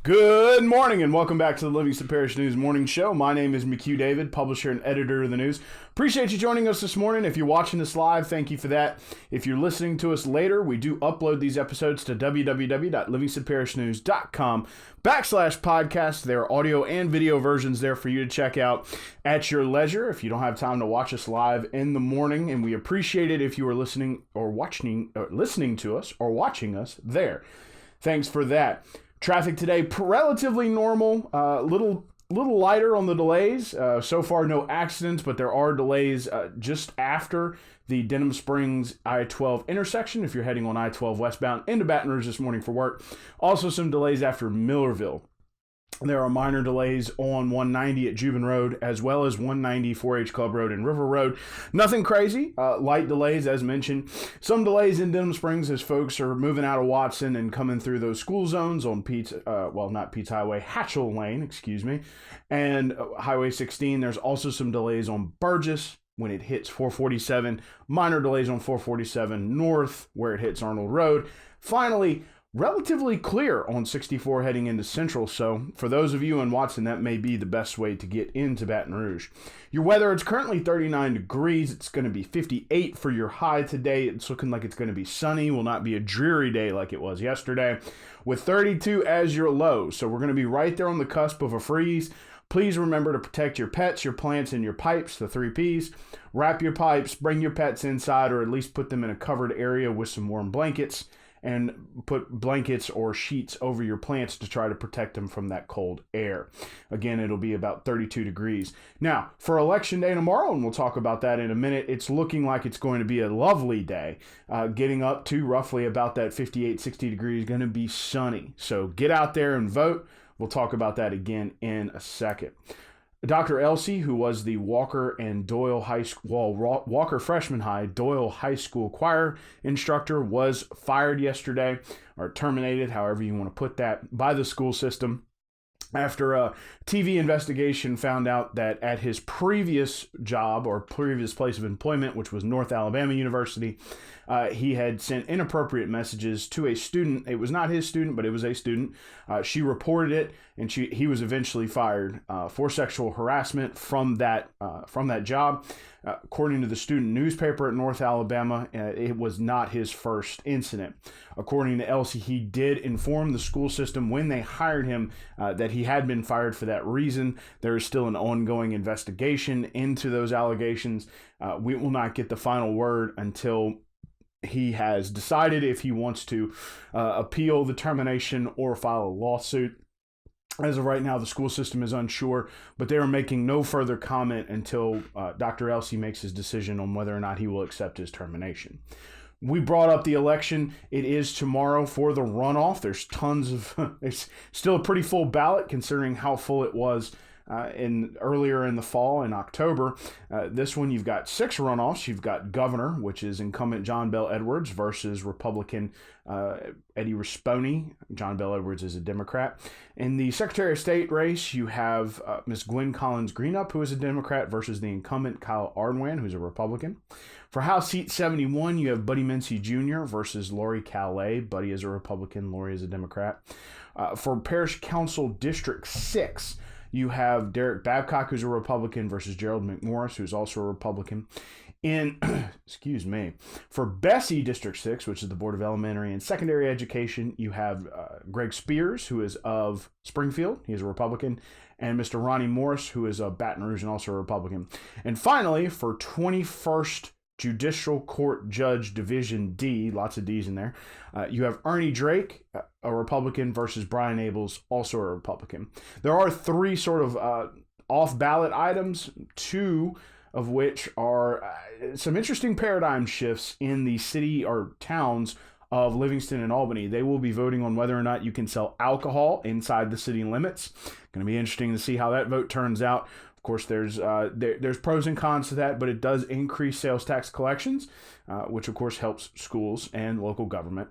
Good morning and welcome back to the Livingston Parish News Morning Show. My name is McHugh David, publisher and editor of the news. Appreciate you joining us this morning. If you're watching this live, thank you for that. If you're listening to us later, we do upload these episodes to www.livingstonparishnews.com/podcast. There are audio and video versions there for you to check out at your leisure if you don't have time to watch us live in the morning. And we appreciate it if you are listening to us or watching us there. Thanks for that. Traffic today, relatively normal, little lighter on the delays. So far, no accidents, but there are delays just after the Denham Springs I-12 intersection if you're heading on I-12 westbound into Baton Rouge this morning for work. Also, some delays after Millerville. There are minor delays on 190 at Juban Road, as well as 190 4-H Club Road and River Road. Nothing crazy. Light delays, as mentioned. Some delays in Denham Springs as folks are moving out of Watson and coming through those school zones on Hatchell Lane, and Highway 16. There's also some delays on Burgess when it hits 447. Minor delays on 447 North where it hits Arnold Road. Finally, relatively clear on 64 heading into Central, so for those of you in Watson, that may be the best way to get into Baton Rouge. Your weather, it's currently 39 degrees. It's going to be 58 for your high today. It's looking like it's going to be sunny. Will not be a dreary day like it was yesterday, with 32 as your low. So we're going to be right there on the cusp of a freeze. Please remember to protect your pets, your plants, and your pipes, the 3 Ps. Wrap your pipes, bring your pets inside, or at least put them in a covered area with some warm blankets, and put blankets or sheets over your plants to try to protect them from that cold air. Again, it'll be about 32 degrees. Now, for Election Day tomorrow, and we'll talk about that in a minute, it's looking like it's going to be a lovely day. Getting up to roughly about that 58, 60 degrees, going to be sunny. So get out there and vote. We'll talk about that again in a second. Dr. Elsie, who was the Walker Freshman High, Doyle High School choir instructor, was fired yesterday, or terminated, however you want to put that, by the school system after a TV investigation found out that at his previous job or previous place of employment, which was North Alabama University, he had sent inappropriate messages to a student. It was not his student, but it was a student. She reported it, and he was eventually fired for sexual harassment from that job. According to the student newspaper at North Alabama, it was not his first incident. According to Elsie, he did inform the school system when they hired him that he had been fired for that reason. There is still an ongoing investigation into those allegations. We will not get the final word until he has decided if he wants to appeal the termination or file a lawsuit. As of right now, the school system is unsure, but they are making no further comment until Dr. Elsie makes his decision on whether or not he will accept his termination. We brought up the election. It is tomorrow for the runoff. There's tons of, it's still a pretty full ballot considering how full it was earlier in the fall in October. This one, you've got 6 runoffs. You've got governor, which is incumbent John Bel Edwards versus Republican Eddie Rispone. John Bel Edwards is a Democrat. In the Secretary of State race, you have Ms. Gwen Collins Greenup, who is a Democrat, versus the incumbent Kyle Ardoin, who's a Republican. For House Seat 71, you have Buddy Mincy Jr. versus Lori Calais. Buddy is a Republican, Lori is a Democrat. For Parish Council District 6, you have Derek Babcock, who's a Republican, versus Gerald McMorris, who's also a Republican. For Bessie District 6, which is the Board of Elementary and Secondary Education, you have Greg Spears, who is of Springfield. He is a Republican. And Mr. Ronnie Morris, who is of Baton Rouge and also a Republican. And finally, for 21st Judicial Court Judge Division D, lots of D's in there, you have Ernie Drake, a Republican, versus Brian Abels, also a Republican. There are 3 sort of off-ballot items, 2 of which are some interesting paradigm shifts in the city or towns of Livingston and Albany. They will be voting on whether or not you can sell alcohol inside the city limits. Going to be interesting to see how that vote turns out. Of course, there's pros and cons to that, but it does increase sales tax collections, which of course helps schools and local government.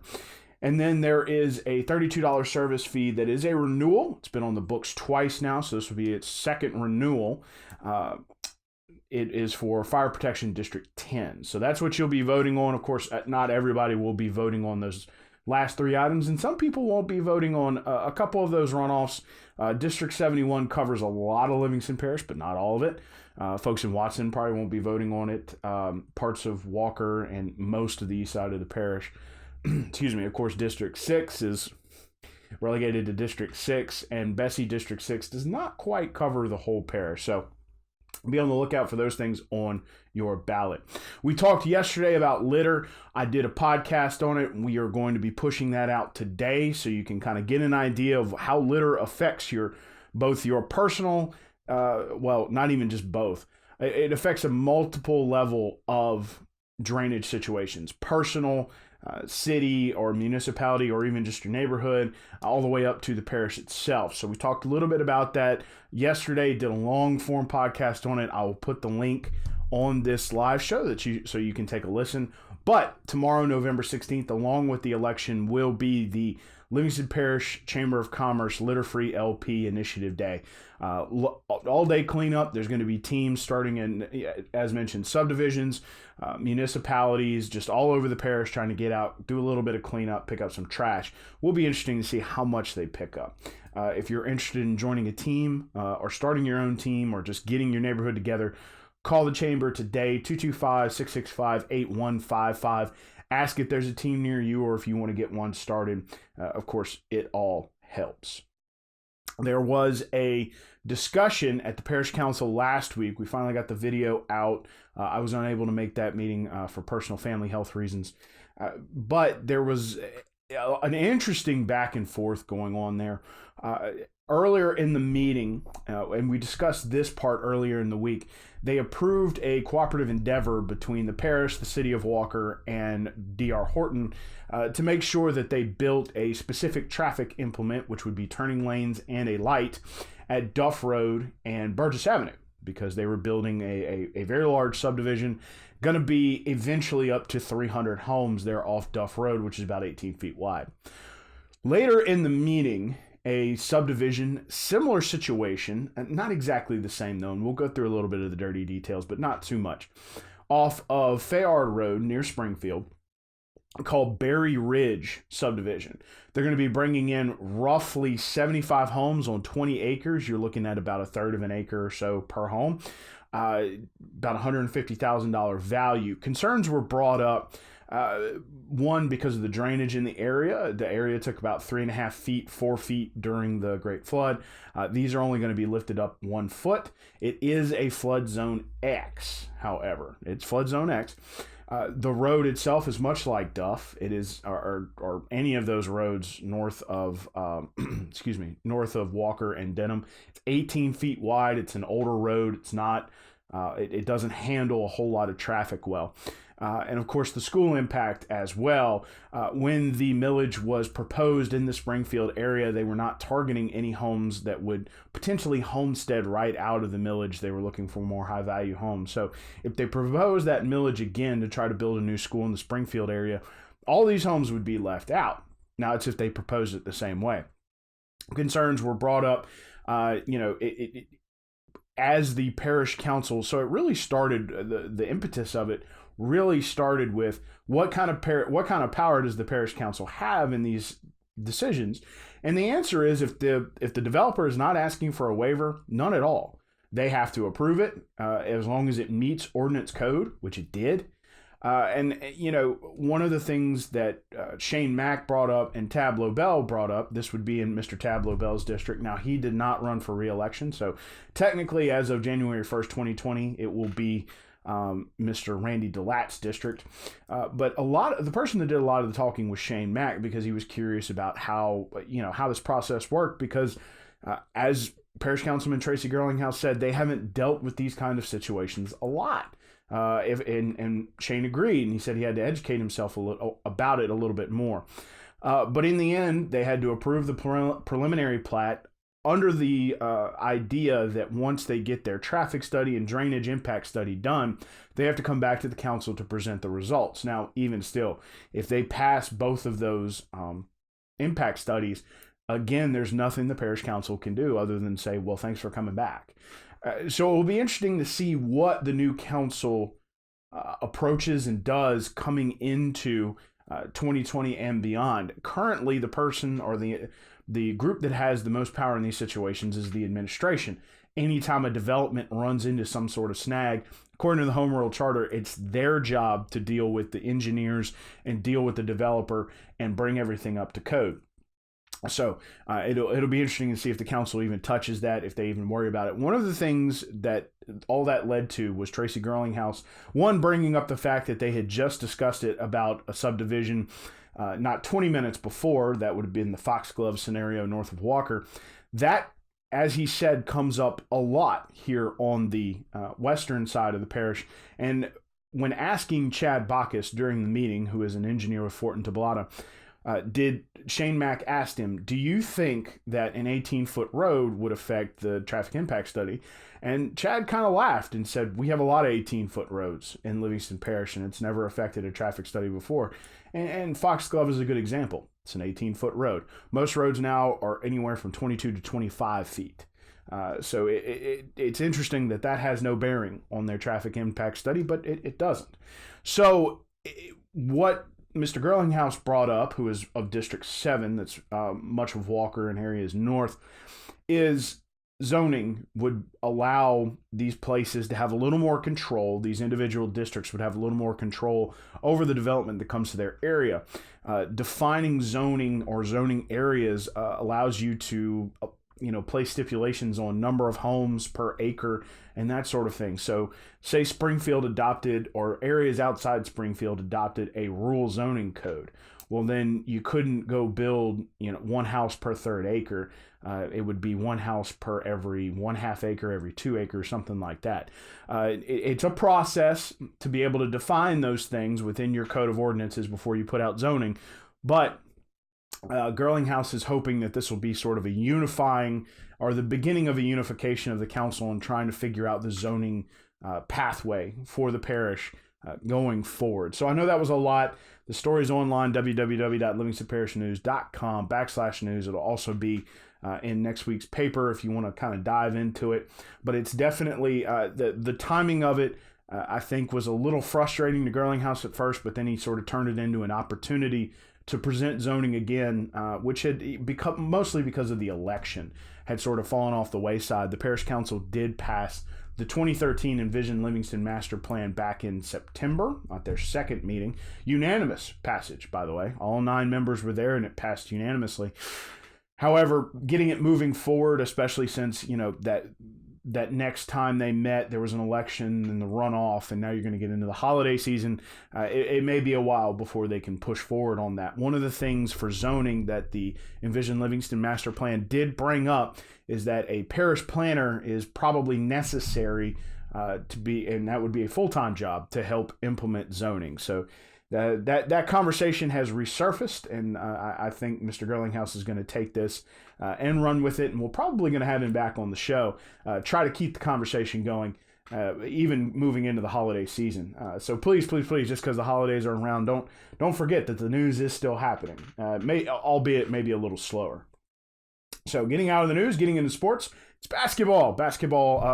And then there is a $32 service fee that is a renewal. It's been on the books twice now, so this will be its second renewal. It is for Fire Protection District 10. So that's what you'll be voting on. Of course, not everybody will be voting on those last three items, and some people won't be voting on a couple of those runoffs. District 71 covers a lot of Livingston Parish, but not all of it. Folks in Watson probably won't be voting on it. Parts of Walker and most of the east side of the parish. Excuse me. Of course, District 6 is relegated to District 6, and Bessie District 6 does not quite cover the whole parish. So be on the lookout for those things on your ballot. We talked yesterday about litter. I did a podcast on it. We are going to be pushing that out today so you can kind of get an idea of how litter affects both your personal, well, not even just both. It affects a multiple level of drainage situations, personal, city or municipality, or even just your neighborhood, all the way up to the parish itself. So we talked a little bit about that yesterday, did a long form podcast on it. I will put the link on this live show so you can take a listen. But tomorrow, November 16th, along with the election, will be the Livingston Parish Chamber of Commerce Litter-Free LP Initiative Day. All-day cleanup. There's going to be teams starting in, as mentioned, subdivisions, municipalities, just all over the parish trying to get out, do a little bit of cleanup, pick up some trash. Will be interesting to see how much they pick up. If you're interested in joining a team or starting your own team or just getting your neighborhood together, call the chamber today, 225-665-8155. Ask if there's a team near you or if you want to get one started. Of course, it all helps. There was a discussion at the parish council last week. We finally got the video out. I was unable to make that meeting for personal family health reasons. But there was an interesting back and forth going on there. Earlier in the meeting, and we discussed this part earlier in the week, they approved a cooperative endeavor between the parish, the city of Walker, and D.R. Horton to make sure that they built a specific traffic implement, which would be turning lanes and a light at Duff Road and Burgess Avenue, because they were building a very large subdivision, going to be eventually up to 300 homes there off Duff Road, which is about 18 feet wide. Later in the meeting, a subdivision, similar situation, not exactly the same though, and we'll go through a little bit of the dirty details, but not too much, off of Fayard Road near Springfield, called Berry Ridge subdivision. They're going to be bringing in roughly 75 homes on 20 acres. You're looking at about a third of an acre or so per home, about $150,000 value. Concerns were brought up. One, because of the drainage in the area. The area took about 3.5 feet, 4 feet during the Great Flood. These are only going to be lifted up 1 foot. It is a flood zone X, however. It's flood zone X. The road itself is much like Duff. It is, or any of those roads north of, north of Walker and Denham. It's 18 feet wide. It's an older road. It's not, it doesn't handle a whole lot of traffic well. And of course, the school impact as well. When the millage was proposed in the Springfield area, they were not targeting any homes that would potentially homestead right out of the millage. They were looking for more high value homes. So if they propose that millage again to try to build a new school in the Springfield area, all these homes would be left out. Now it's if they propose it the same way. Concerns were brought up, as the parish council. So it really started, the impetus of it really started with what kind of power does the parish council have in these decisions? And the answer is, if the developer is not asking for a waiver, none at all. They have to approve it as long as it meets ordinance code, which it did. One of the things that Shane Mack brought up and Tab Lobel brought up, this would be in Mr. Tab Lobel's district. Now, he did not run for re-election, so technically, as of January 1st, 2020, it will be Mr. Randy DeLatte's district. But the person that did a lot of the talking was Shane Mack, because he was curious about how this process worked, because as Parish Councilman Tracy Girlinghouse said, they haven't dealt with these kind of situations a lot. And Shane agreed, and he said he had to educate himself about it a little bit more. But in the end, they had to approve the preliminary plat under the idea that once they get their traffic study and drainage impact study done, they have to come back to the council to present the results. Now, even still, if they pass both of those impact studies, again, there's nothing the parish council can do other than say, well, thanks for coming back. So it will be interesting to see what the new council approaches and does coming into 2020 and beyond. Currently, the person or the group that has the most power in these situations is the administration. Anytime a development runs into some sort of snag, according to the Home Rule Charter, it's their job to deal with the engineers and deal with the developer and bring everything up to code. So it'll be interesting to see if the council even touches that, if they even worry about it. One of the things that all that led to was Tracy Girlinghouse, one, bringing up the fact that they had just discussed it about a subdivision not 20 minutes before. That would have been the Foxglove scenario north of Walker. That, as he said, comes up a lot here on the western side of the parish. And when asking Chad Bacchus during the meeting, who is an engineer with Fort and Tablata, Shane Mack asked him, do you think that an 18-foot road would affect the traffic impact study? And Chad kind of laughed and said, we have a lot of 18-foot roads in Livingston Parish, and it's never affected a traffic study before. And Foxglove is a good example. It's an 18-foot road. Most roads now are anywhere from 22 to 25 feet. So it's interesting that has no bearing on their traffic impact study, but it doesn't. So what Mr. Girlinghouse brought up, who is of District 7, that's much of Walker and areas north, is zoning would allow these places to have a little more control. These individual districts would have a little more control over the development that comes to their area. Defining zoning or zoning areas allows you to place stipulations on number of homes per acre and that sort of thing. So say Springfield adopted, or areas outside Springfield adopted, a rural zoning code. Well, then you couldn't go build, one house per third acre. It would be one house per every 1/2 acre, every 2 acres, something like that. It's a process to be able to define those things within your code of ordinances before you put out zoning. But Girlinghouse is hoping that this will be sort of a unifying, or the beginning of a unification of the council and trying to figure out the zoning pathway for the parish going forward. So I know that was a lot. The story's online, www.livingstonparishnews.com/news. It'll also be in next week's paper if you want to kind of dive into it. But it's definitely, the timing of it, I think, was a little frustrating to Girlinghouse at first, but then he sort of turned it into an opportunity to present zoning again, which had become mostly because of the election, had sort of fallen off the wayside. The parish council did pass the 2013 Envision Livingston Master Plan back in September, at their second meeting. Unanimous passage, by the way. All 9 members were there, and it passed unanimously. However, getting it moving forward, especially since, that next time they met, there was an election and the runoff, and now you're going to get into the holiday season. It may be a while before they can push forward on that. One of the things for zoning that the Envision Livingston Master Plan did bring up is that a parish planner is probably necessary to be, and that would be a full-time job to help implement zoning. So that conversation has resurfaced, and I think Mr. Girlinghouse is going to take this and run with it, and we're probably going to have him back on the show, try to keep the conversation going, even moving into the holiday season. So please, just because the holidays are around, don't forget that the news is still happening, albeit maybe a little slower. So getting out of the news, getting into sports, it's basketball.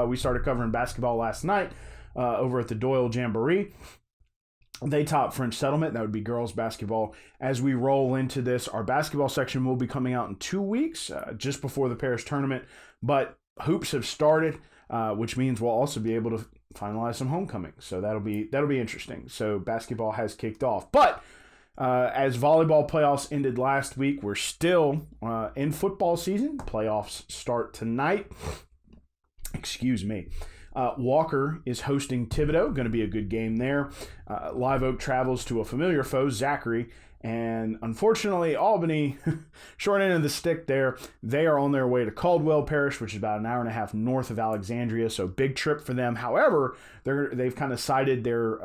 We started covering basketball last night over at the Doyle Jamboree. They topped French Settlement. That would be girls basketball. As we roll into this, our basketball section will be coming out in 2 weeks, just before the parish tournament. But hoops have started, which means we'll also be able to finalize some homecoming. So that'll be interesting. So basketball has kicked off. But as volleyball playoffs ended last week, we're still in football season. Playoffs start tonight. Excuse me. Walker is hosting Thibodaux. Going to be a good game there. Live Oak travels to a familiar foe, Zachary. And unfortunately, Albany, short end of the stick there. They are on their way to Caldwell Parish, which is about an hour and a half north of Alexandria. So big trip for them. However, they've kind of cited their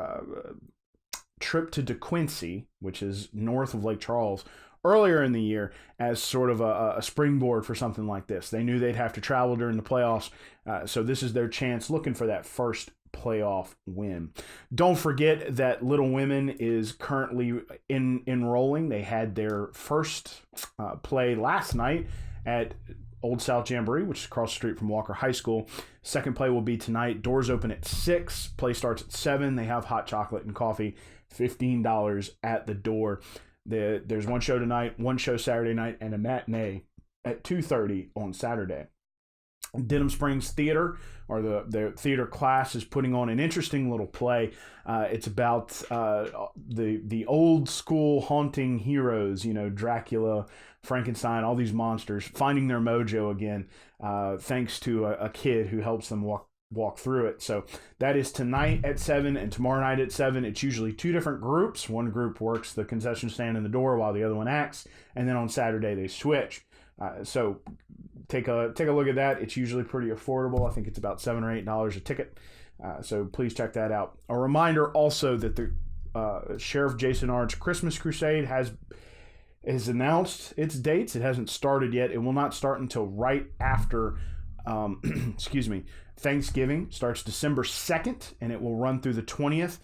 trip to DeQuincy, which is north of Lake Charles, earlier in the year as sort of a springboard for something like this. They knew they'd have to travel during the playoffs, so this is their chance, looking for that first playoff win. Don't forget that Little Women is currently enrolling. They had their first play last night at Old South Jamboree, which is across the street from Walker High School. Second play will be tonight. Doors open at 6. Play starts at 7. They have hot chocolate and coffee, $15 at the door. There's one show tonight, one show Saturday night, and a matinee at 2:30 on Saturday. Denham Springs Theater, or the theater class, is putting on an interesting little play. It's about the old school haunting heroes, Dracula, Frankenstein, all these monsters, finding their mojo again, thanks to a kid who helps them walk through it. So that is tonight at 7 and tomorrow night at 7. It's usually 2 different groups. One group works the concession stand in the door while the other one acts, and then on Saturday they switch. So take a look at that. It's usually pretty affordable. I think it's about $7 or $8 a ticket. So please check that out. A reminder also that the Sheriff Jason Ard's Christmas Crusade has announced its dates. It hasn't started yet. It will not start until right after Thanksgiving. Starts December 2nd, and it will run through the 20th.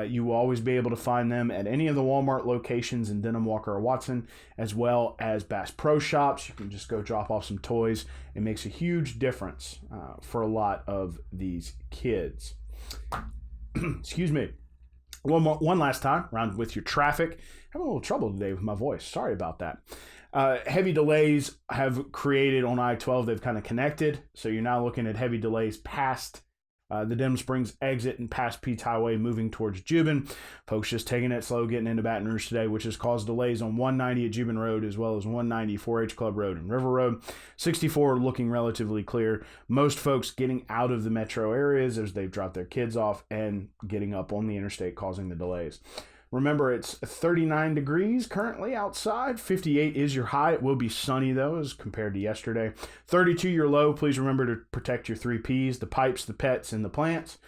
You will always be able to find them at any of the Walmart locations in Denham, Walker, or Watson, as well as Bass Pro Shops. You can just go drop off some toys. It makes a huge difference for a lot of these kids. Excuse me. One last time, around with your traffic. Having a little trouble today with my voice. Sorry about that. Heavy delays have created on I-12. They've kind of connected. So you're now looking at heavy delays past the Denham Springs exit and past Pete's Highway moving towards Juban. Folks just taking it slow getting into Baton Rouge today, which has caused delays on 190 at Juban Road as well as 190 4-H Club Road and River Road. 64 looking relatively clear. Most folks getting out of the metro areas as they've dropped their kids off and getting up on the interstate, causing the delays. Remember, it's 39 degrees currently outside. 58 is your high. It will be sunny, though, as compared to yesterday. 32 your low. Please remember to protect your 3 Ps, the pipes, the pets, and the plants.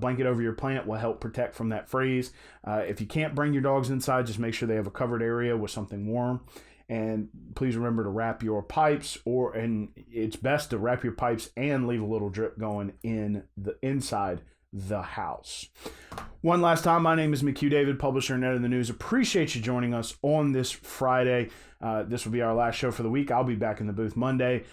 Blanket over your plant will help protect from that freeze. If you can't bring your dogs inside, just make sure they have a covered area with something warm. And please remember to wrap your pipes, and it's best to wrap your pipes and leave a little drip going in the inside the house. One last time, my name is McHugh David, publisher and editor of the news. Appreciate you joining us on this Friday. This will be our last show for the week. I'll be back in the booth Monday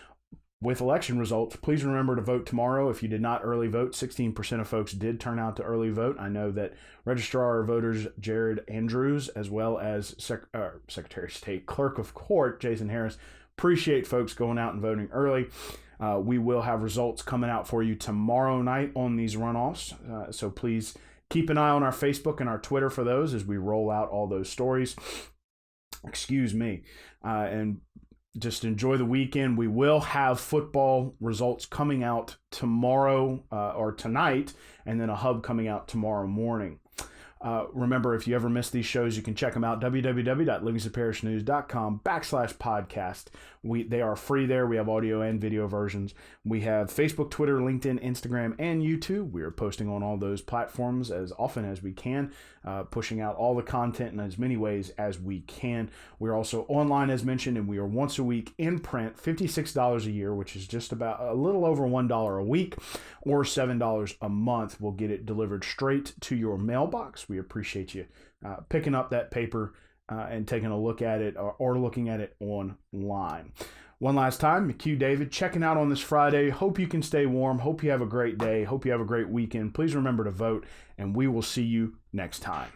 with election results. Please remember to vote tomorrow. If you did not early vote, 16% of folks did turn out to early vote. I know that Registrar of Voters Jared Andrews, as well as Secretary of State Clerk of Court Jason Harris, appreciate folks going out and voting early. We will have results coming out for you tomorrow night on these runoffs. So please keep an eye on our Facebook and our Twitter for those as we roll out all those stories. Excuse me. And just enjoy the weekend. We will have football results coming out tomorrow or tonight, and then a hub coming out tomorrow morning. Remember, if you ever miss these shows, you can check them out, www.livingstonparishnews.com/podcast. They are free there. We have audio and video versions. We have Facebook, Twitter, LinkedIn, Instagram, and YouTube. We are posting on all those platforms as often as we can, pushing out all the content in as many ways as we can. We're also online, as mentioned, and we are once a week in print, $56 a year, which is just about a little over $1 a week, or $7 a month. We'll get it delivered straight to your mailbox. We appreciate you picking up that paper and taking a look at it or looking at it online. One last time, McHugh David checking out on this Friday. Hope you can stay warm. Hope you have a great day. Hope you have a great weekend. Please remember to vote, and we will see you next time.